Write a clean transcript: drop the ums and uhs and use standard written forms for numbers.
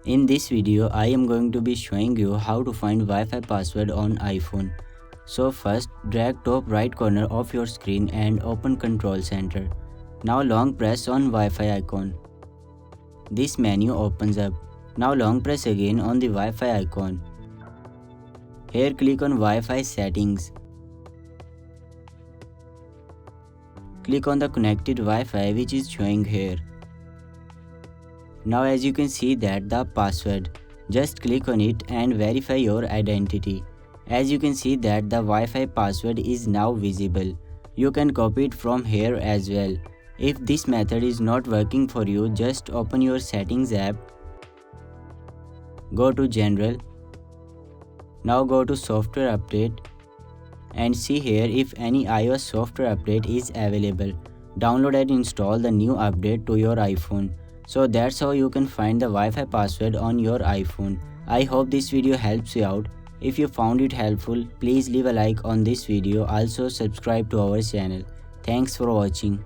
In this video, I am going to be showing you how to find Wi-Fi password on iPhone. So first, drag top right corner of your screen and open Control Center. Now long press on Wi-Fi icon. This menu opens up. Now long press again on the Wi-Fi icon. Here click on Wi-Fi settings. Click on the connected Wi-Fi which is showing here. Now as you can see that the password, just click on it and verify your identity. As you can see that the Wi-Fi password is now visible. You can copy it from here as well. If this method is not working for you, just open your settings app. Go to general. Now go to software update and see here if any iOS software update is available. Download and install the new update to your iPhone. So that's how you can find the Wi-Fi password on your iPhone. I hope this video helps you out. If you found it helpful, please leave a like on this video. Also subscribe to our channel. Thanks for watching.